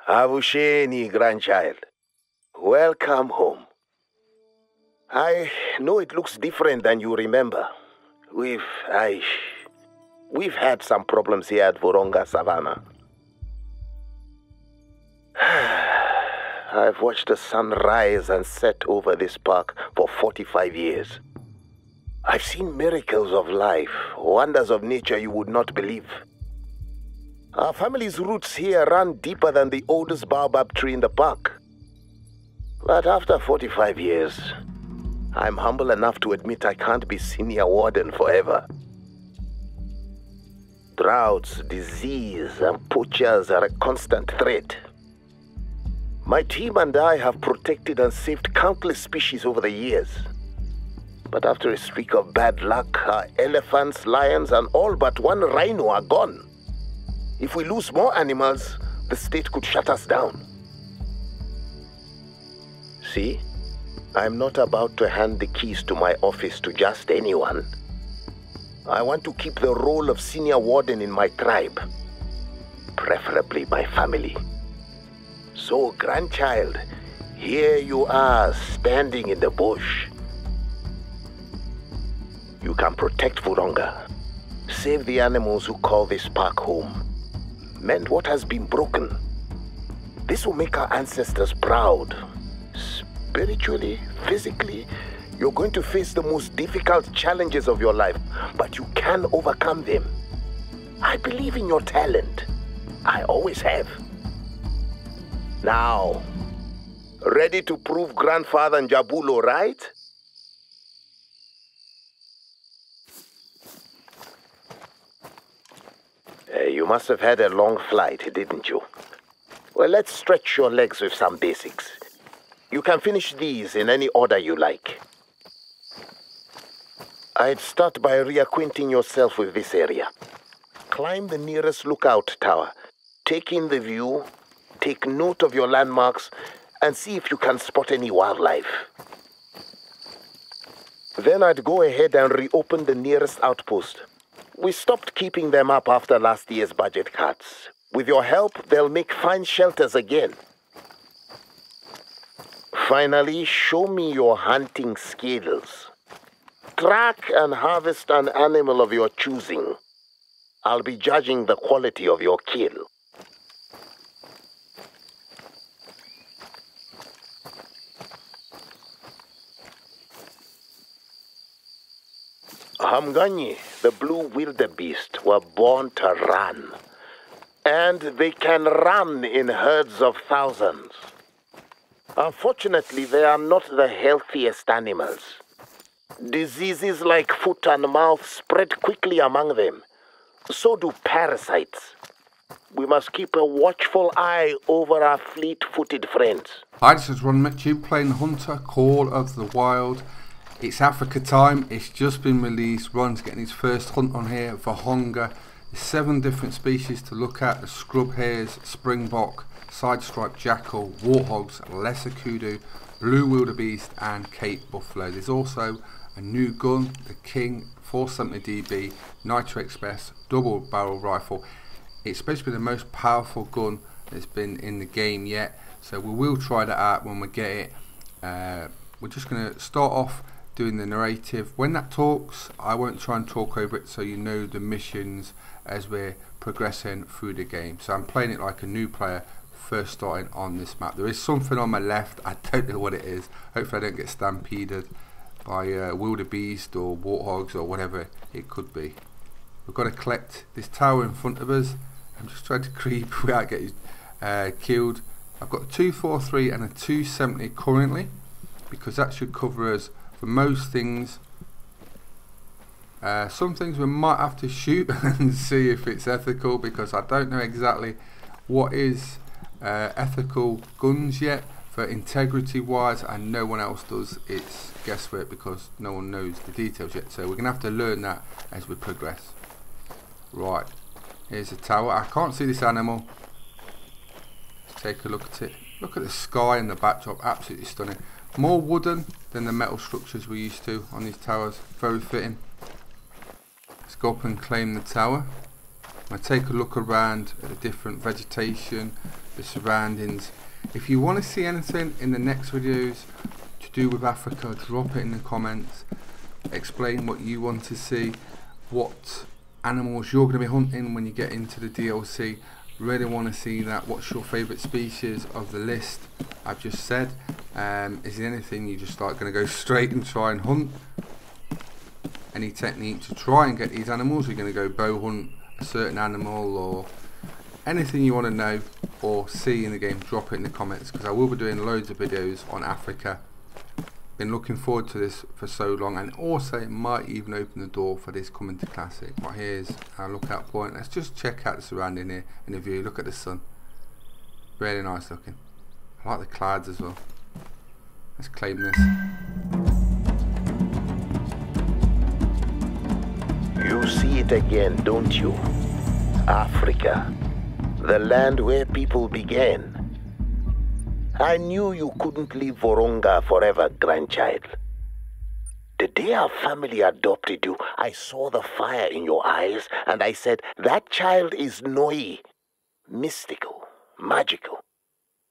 Avusheni, grandchild. Welcome home. I know it looks different than you remember. We've had some problems here at Vurhonga Savanna. I've watched the sun rise and set over this park for 45 years. I've seen miracles of life, wonders of nature you would not believe. Our family's roots here run deeper than the oldest baobab tree in the park. But after 45 years, I'm humble enough to admit I can't be senior warden forever. Droughts, disease, and poachers are a constant threat. My team and I have protected and saved countless species over the years. But after a streak of bad luck, our elephants, lions, and all but one rhino are gone. If we lose more animals, the state could shut us down. See, I'm not about to hand the keys to my office to just anyone. I want to keep the role of senior warden in my tribe, preferably my family. So, grandchild, here you are, standing in the bush. You can protect Vurhonga, save the animals who call this park home, mend what has been broken. This will make our ancestors proud. Spiritually, physically, you're going to face the most difficult challenges of your life, but you can overcome them. I believe in your talent. I always have. Now, ready to prove Grandfather Njabulo right? You must have had a long flight, didn't you? Well, let's stretch your legs with some basics. You can finish these in any order you like. I'd start by reacquainting yourself with this area. Climb the nearest lookout tower. Take in the view, take note of your landmarks, and see if you can spot any wildlife. Then I'd go ahead and reopen the nearest outpost. We stopped keeping them up after last year's budget cuts. With your help, they'll make fine shelters again. Finally, show me your hunting skills. Track and harvest an animal of your choosing. I'll be judging the quality of your kill. Hamganyi, the blue wildebeest, were born to run. And they can run in herds of thousands. Unfortunately, they are not the healthiest animals. Diseases like foot and mouth spread quickly among them. So do parasites. We must keep a watchful eye over our fleet-footed friends. Hi, this is ronMctube playing the Hunter, Call of the Wild. It's Africa time, it's just been released. Ron's getting his first hunt on here, Vurhonga. There's 7 different species to look at: the scrub hares, springbok, side-striped jackal, warthogs, lesser kudu, blue wildebeest and cape buffalo. There's also a new gun, the King 470dB Nitro Express double barrel rifle. It's supposed to be the most powerful gun that's been in the game yet, so we will try that out when we get it. We're just going to start off doing the narrative. When that talks, I won't try and talk over it, so you know the missions as we're progressing through the game. So I'm playing it like a new player first starting on this map. There is something on my left, I don't know what it is. Hopefully I don't get stampeded by wildebeest or warthogs or whatever it could be. We've got to collect this tower in front of us. I'm just trying to creep without getting killed. I've got a 243 and a 270 currently, because that should cover us for most things. Some things we might have to shoot and see if it's ethical, because I don't know exactly what is ethical guns yet for integrity wise, and no one else does. It's guesswork because no one knows the details yet, so we're gonna have to learn that as we progress. Right, here's the tower. I can't see this animal. Let's take a look at it. Look at the sky and the backdrop, absolutely stunning. More wooden than the metal structures we're used to on these towers. Very fitting. Let's go up and claim the tower. I take a look around at the different vegetation, the surroundings. If you want to see anything in the next videos to do with Africa, drop it in the comments. Explain what you want to see, what animals you're going to be hunting when you get into the DLC. Really want to see that. What's your favourite species of the list I've just said? Is there anything you just like going to go straight and try and hunt? Any technique to try and get these animals? You're going to go bow hunt a certain animal, or anything you want to know or see in the game, drop it in the comments, because I will be doing loads of videos on Africa. Been looking forward to this for so long, and also it might even open the door for this coming to Classic. Right, here's our lookout point. Let's just check out the surrounding here in the view. Look at the sun, really nice looking. I like the clouds as well. Let's claim this. You see it again, don't you? Africa, the land where people began. I knew you couldn't leave Vurhonga forever, grandchild. The day our family adopted you, I saw the fire in your eyes, and I said, that child is Noi, mystical, magical.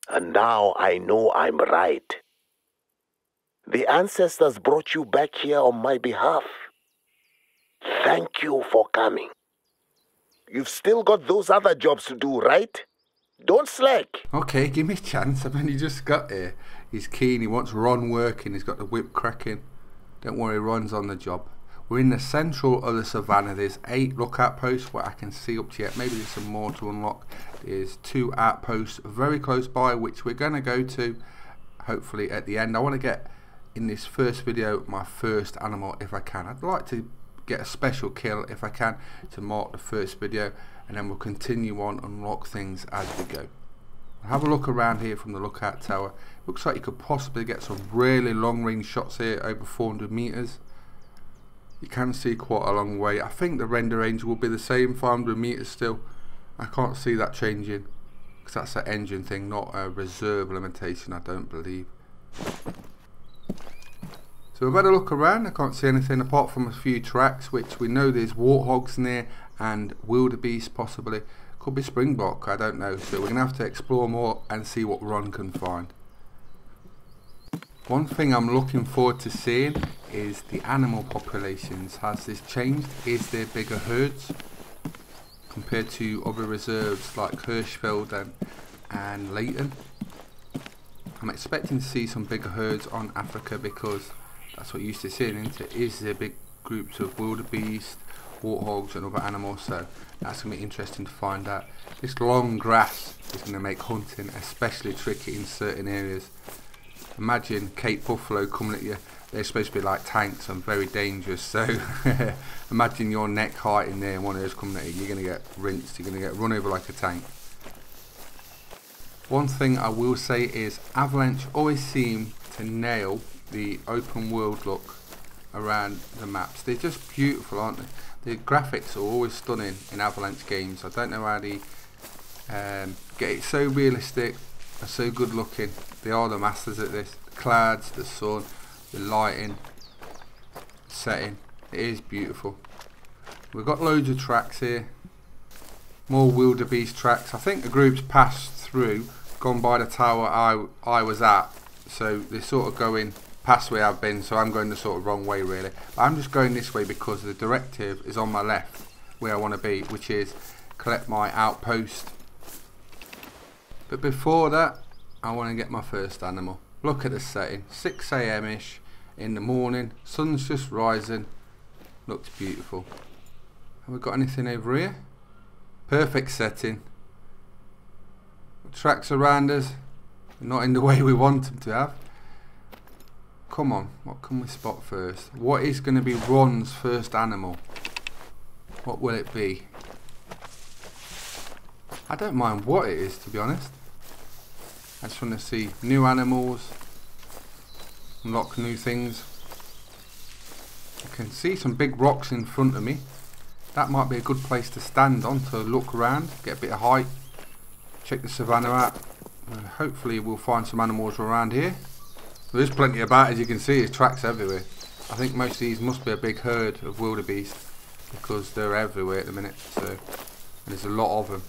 And now I know I'm right. The ancestors brought you back here on my behalf. Thank you for coming. You've still got those other jobs to do, right? Don't slack. Okay, give me a chance. I've only just got here. He's keen. He wants Ron working. He's got the whip cracking. Don't worry, Ron's on the job. We're in the central of the savannah. There's 8 lookout posts where I can see up to yet. Maybe there's some more to unlock. There's 2 outposts very close by, which we're going to go to hopefully at the end. I want to get in this first video my first animal if I can. I'd like to get a special kill if I can to mark the first video, and then we'll continue on and unlock things as we go. I'll have a look around here from the lookout tower. Looks like you could possibly get some really long range shots here over 400 meters. You can see quite a long way. I think the render range will be the same, 500 meters still. I can't see that changing because that's an engine thing, not a reserve limitation, I don't believe. So we've had a look around. I can't see anything apart from a few tracks, which we know there's warthogs near and wildebeest possibly. Could be springbok, I don't know. So we're going to have to explore more and see what Ron can find. One thing I'm looking forward to seeing is the animal populations. Has this changed? Is there bigger herds compared to other reserves like Hirschfeld and Leighton? I'm expecting to see some bigger herds on Africa because that's what you used to see, isn't it? Is there big groups of wildebeest, warthogs and other animals? So that's going to be interesting to find out. This long grass is going to make hunting especially tricky in certain areas. Imagine Cape buffalo coming at you. They're supposed to be like tanks and very dangerous, so imagine your neck height in there and one of those coming at you. You're going to get rinsed, you're going to get run over like a tank. One thing I will say is Avalanche always seem to nail the open world look around the maps. They're just beautiful, aren't they? The graphics are always stunning in Avalanche games. I don't know how they get it so realistic and so good looking. They are the masters at this. The clouds, the sun, the lighting, the setting. It is beautiful. We've got loads of tracks here. More wildebeest tracks. I think the group's passed through, gone by the tower I was at. So they're sort of going past where I've been, so I'm going the sort of wrong way really. But I'm just going this way because the directive is on my left where I want to be, which is collect my outpost. But before that, I want to get my first animal. Look at the setting, 6 AM ish in the morning, sun's just rising, looks beautiful. Have we got anything over here? Perfect setting. Tracks around us, not in the way we want them to have. Come on, what can we spot first? What is going to be Ron's first animal? What will it be? I don't mind what it is, to be honest. I just want to see new animals, unlock new things. I can see some big rocks in front of me. That might be a good place to stand on to look around, get a bit of height, check the savannah out. Hopefully we'll find some animals around here. There is plenty about, as you can see, there's tracks everywhere. I think most of these must be a big herd of wildebeest because they're everywhere at the minute. So There's a lot of them.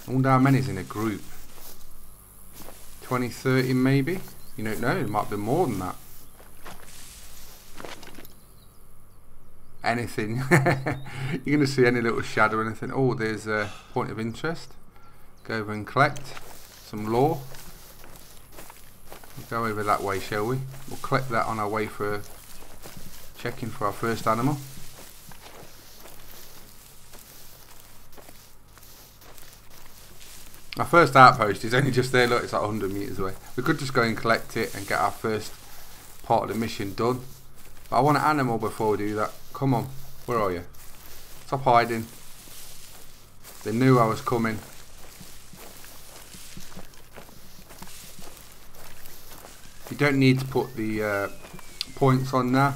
I wonder how many's in a group. 20, 30 maybe? You don't know, it might be more than that. Anything. You're going to see any little shadow or anything. Oh, there's a point of interest. Go over and collect some lore. We'll go over that way, shall we? We'll collect that on our way for checking for our first animal. Our first outpost is only just there. Look, it's like 100 meters away. We could just go and collect it and get our first part of the mission done. But I want an animal before we do that. Come on, where are you? Stop hiding. They knew I was coming. You don't need to put the points on there.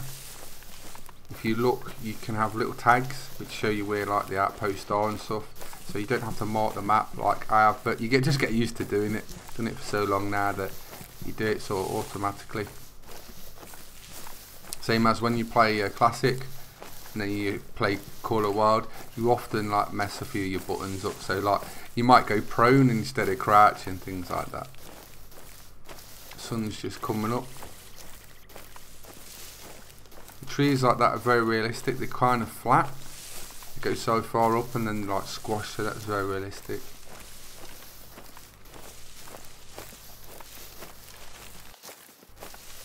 If you look, you can have little tags which show you where like the outposts are and stuff. So you don't have to mark the map like I have, but you just get used to doing it. Done it for so long now that you do it sort of automatically. Same as when you play Classic and then you play Call of Wild, you often like mess a few of your buttons up. So like you might go prone instead of crouch and things like that. The sun's just coming up. The trees like that are very realistic. They're kind of flat. They go so far up and then like squash, so that's very realistic.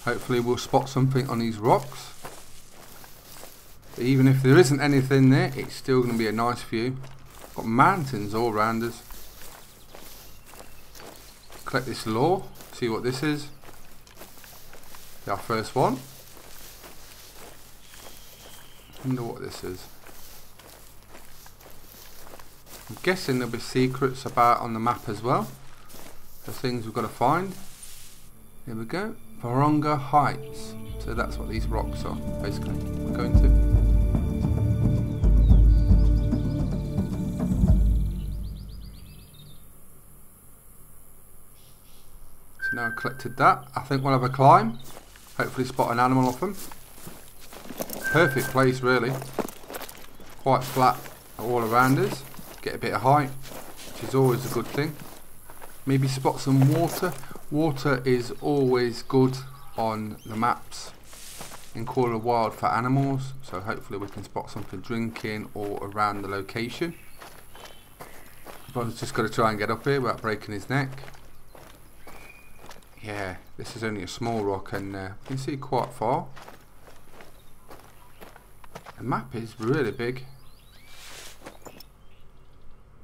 Hopefully we'll spot something on these rocks. But even if there isn't anything there, it's still going to be a nice view. Got mountains all around us. Collect this lore, see what this is. Our first one. I wonder what this is. I'm guessing there'll be secrets about on the map as well. The things we've got to find. Here we go. Vurhonga Heights. So that's what these rocks are, basically. We're going to. So now I've collected that. I think we'll have a climb. Hopefully spot an animal off them. Perfect place, really. Quite flat all around us. Get a bit of height, which is always a good thing. Maybe spot some water. Water is always good on the maps in Call of Wild for animals, so hopefully we can spot something drinking or around the location. Brother's just got to try and get up here without breaking his neck. Yeah, this is only a small rock and you can see quite far. The map is really big.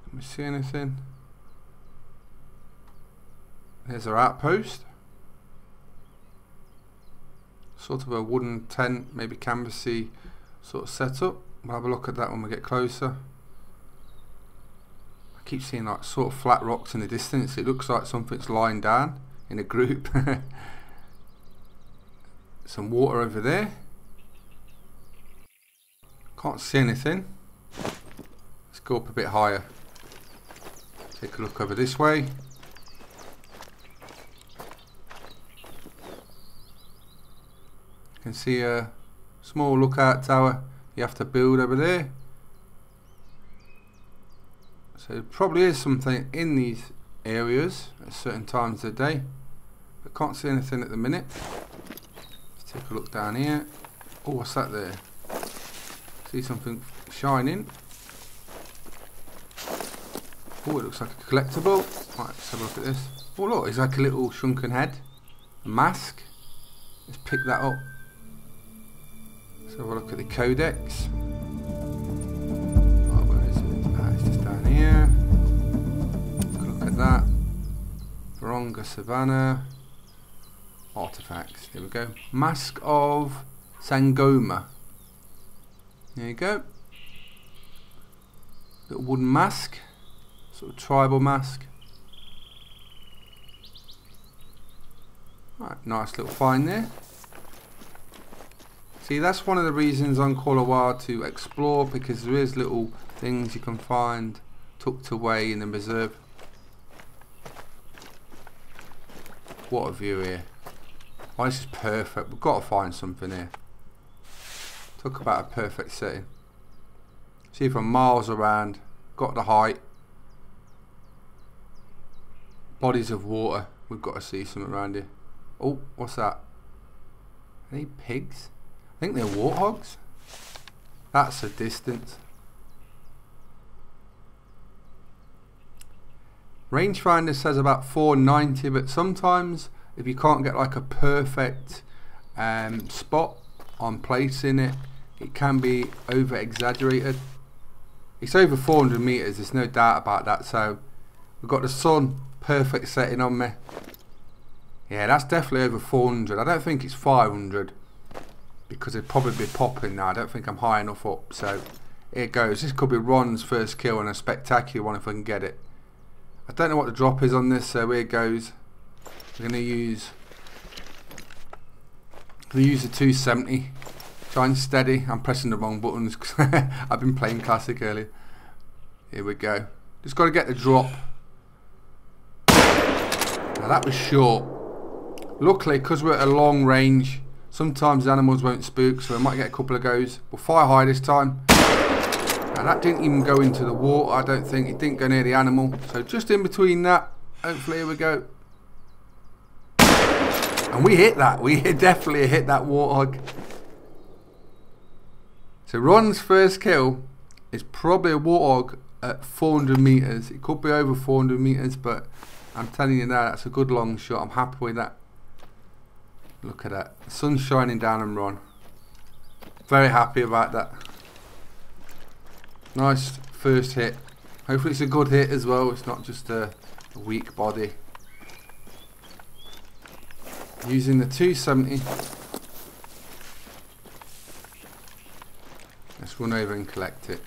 Can we see anything? There's our outpost. Sort of a wooden tent, maybe canvasy sort of setup. We'll have a look at that when we get closer. I keep seeing like sort of flat rocks in the distance. It looks like something's lying down in a group. Some water over there. Can't see anything. Let's go up a bit higher. Take a look over this way. You can see a small lookout tower you have to build over there. So there probably is something in these areas at certain times of the day, but can't see anything at the minute. Let's take a look down here. Oh, what's that there? See something shining. Oh, it looks like a collectible. Right, let's have a look at this. Oh look, it's like a little shrunken head. A mask. Let's pick that up. Let's have a look at the codex. Oh, where is it? Ah, it's just down here. Look at that. Vurhonga Savanna. Artifacts. Here we go. Mask of Sangoma. There you go. Little wooden mask. Sort of tribal mask. Right, nice little find there. See, that's one of the reasons on Call of Wild to explore, because there is little things you can find tucked away in the reserve. What a view here. Oh, this is perfect. We've got to find something here. Talk about a perfect setting. See from miles around. Got the height. Bodies of water. We've got to see something around here. Oh, what's that? Are they pigs? I think they're warthogs. That's a distance. Rangefinder says about 490, but sometimes if you can't get like a perfect spot on placing it, it can be over exaggerated. It's over 400 meters, there's no doubt about that. So we've got the sun perfect setting on me. Yeah, that's definitely over 400. I don't think it's 500 because it'd probably be popping now. I don't think I'm high enough up. So here it goes. This could be Ron's first kill and a spectacular one if I can get it. I don't know what the drop is on this, so here it goes. We're going to use the 270. Try and steady. I'm pressing the wrong buttons because I've been playing classic earlier. Here we go. Just got to get the drop. Now that was short. Luckily, because we're at a long range, sometimes the animals won't spook, so we might get a couple of goes. We'll fire high this time. Now that didn't even go into the water, I don't think. It didn't go near the animal. So just in between that, hopefully, here we go. And we hit that. We definitely hit that warthog. So Ron's first kill is probably a warthog at 400 meters. It could be over 400 meters, but I'm telling you now, that's a good long shot. I'm happy with that. Look at that. The sun's shining down on Ron. Very happy about that. Nice first hit. Hopefully it's a good hit as well. It's not just a weak body. Using the 270. Let's run over and collect it.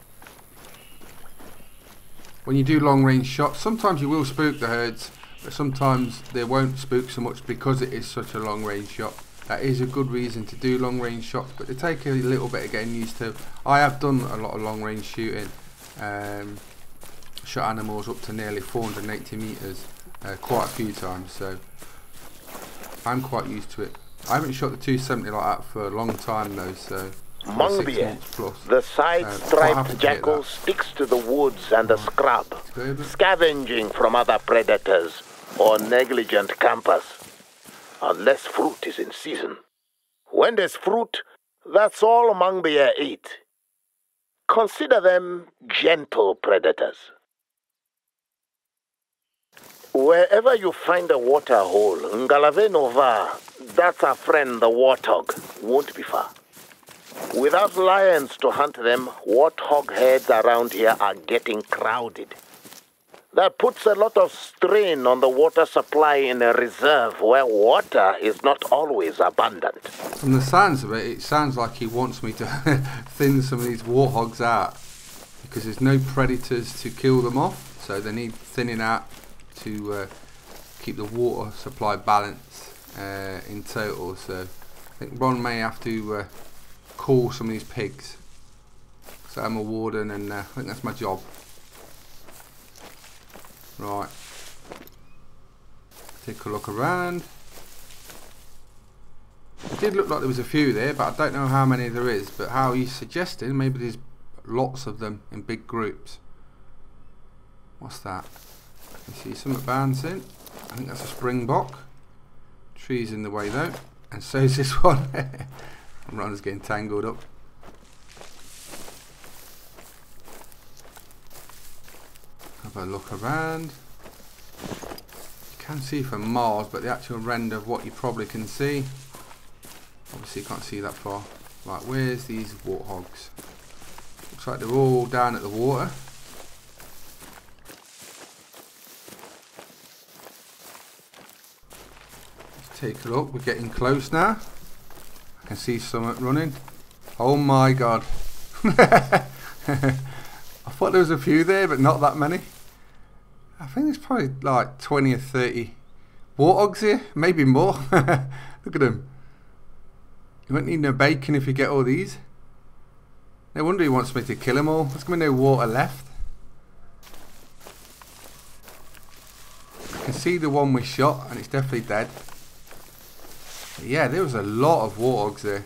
When you do long range shots, sometimes you will spook the herds, but sometimes they won't spook so much because it is such a long range shot. That is a good reason to do long range shots, but they take a little bit of getting used to. I have done a lot of long range shooting, shot animals up to nearly 480 meters quite a few times, so I'm quite used to it. I haven't shot the 270 like that for a long time though, so Mongbier, the side-striped jackal sticks to the woods and the scrub, scavenging from other predators or negligent campers, unless fruit is in season. When there's fruit, that's all Mongbier eat. Consider them gentle predators. Wherever you find a water hole, Ngalave Nova, that's our friend the warthog, won't be far. Without lions to hunt them, warthog heads around here are getting crowded. That puts a lot of strain on the water supply in a reserve where water is not always abundant. From the sounds of it, it sounds like he wants me to thin some of these warthogs out because there's no predators to kill them off, so they need thinning out to keep the water supply balance in total. So I think Ron may have to call some of these pigs. So I'm a warden and I think that's my job. Right, take a look around. It did look like there was a few there, but I don't know how many there is. But how he's suggesting, maybe there's lots of them in big groups. What's that? You see something bouncing. I think that's a springbok. Tree's in the way though, and so is this one. Ron's getting tangled up. Have a look around. You can see from miles, but the actual render of what you probably can see, obviously you can't see that far. Right, where's these warthogs? Looks like they're all down at the water. Let's take a look. We're getting close now. I can see something running. Oh my god. I thought there was a few there, but not that many. I think there's probably like 20 or 30 warthogs here, maybe more. Look at them. You won't need no bacon if you get all these. No wonder he wants me to kill them all. There's going to be no water left. I can see the one we shot and it's definitely dead. But yeah, there was a lot of warthogs there.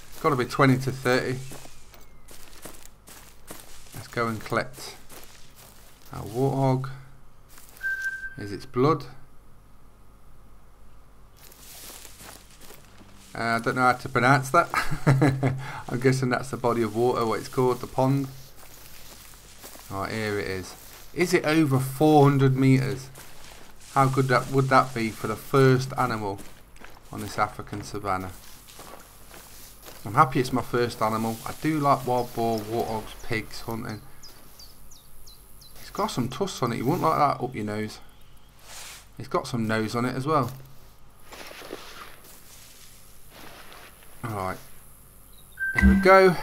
It's got to be 20 to 30. go and collect our warthog. Here's its blood. I don't know how to pronounce that. I'm guessing that's the body of water, what it's called, the pond. Right, here it is. Is it over 400 meters? How good would that be for the first animal on this African savanna? I'm happy it's my first animal. I do like wild boar, warthogs, pigs, hunting. It's got some tusks on it. You wouldn't like that up your nose. It's got some nose on it as well. Alright. Here we go.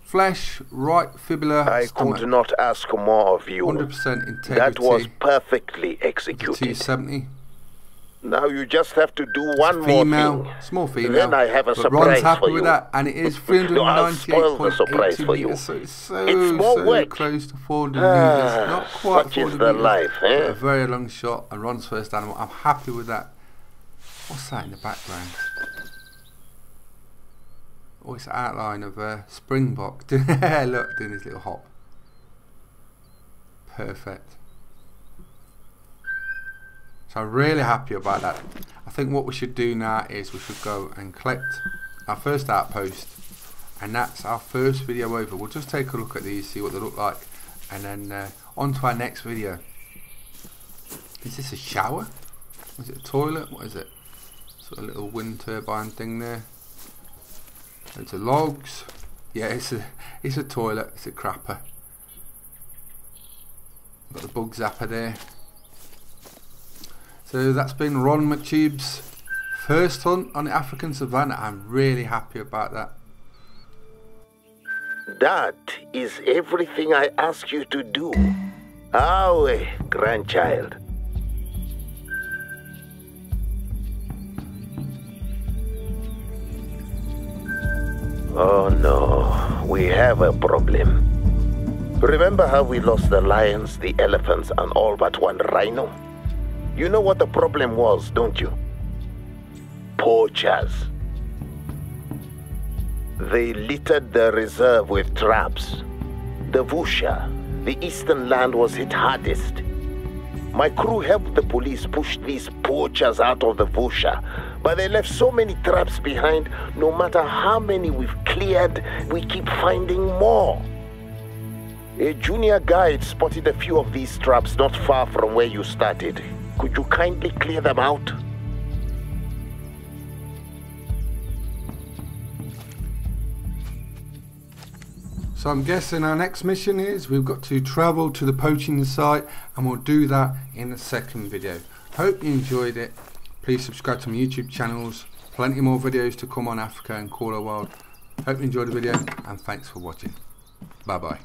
Flesh, right fibula, I stomach. could not ask more of you. 100% integrity. That was perfectly executed. 270. Now you just have to do one Female, more thing. small female. Then I have a but surprise Ron's happy for with you. that, and it is I'll spoil the surprise 398.82 for you. meters, so it's so more work. close to 400 meters. Not quite such 400 is the meters, life, but eh? a very long shot, and Ron's first animal. I'm happy with that. What's that in the background? Oh, it's an outline of a springbok. Look, doing his little hop. Perfect. So I'm really happy about that. I think what we should do now is we should go and collect our first outpost, and that's our first video over. We'll just take a look at these, see what they look like, and then on to our next video. Is this a shower? Is it a toilet? What is it? Sort of little wind turbine thing there. Loads of logs. Yeah, it's a toilet. It's a crapper. Got the bug zapper there. So that's been ronMctube's first hunt on the African savanna. I'm really happy about that. That is everything I ask you to do. Awe, grandchild. Oh no, we have a problem. Remember how we lost the lions, the elephants, and all but one rhino? You know what the problem was, don't you? Poachers. They littered the reserve with traps. The Vusha, the eastern land, was hit hardest. My crew helped the police push these poachers out of the Vusha, but they left so many traps behind. No matter how many we've cleared, we keep finding more. A junior guide spotted a few of these traps not far from where you started. Could you kindly clear them out? So I'm guessing our next mission is we've got to travel to the poaching site, and we'll do that in the second video. Hope you enjoyed it. Please subscribe to my YouTube channels. Plenty more videos to come on Africa and Koala World. Hope you enjoyed the video, and thanks for watching. Bye bye.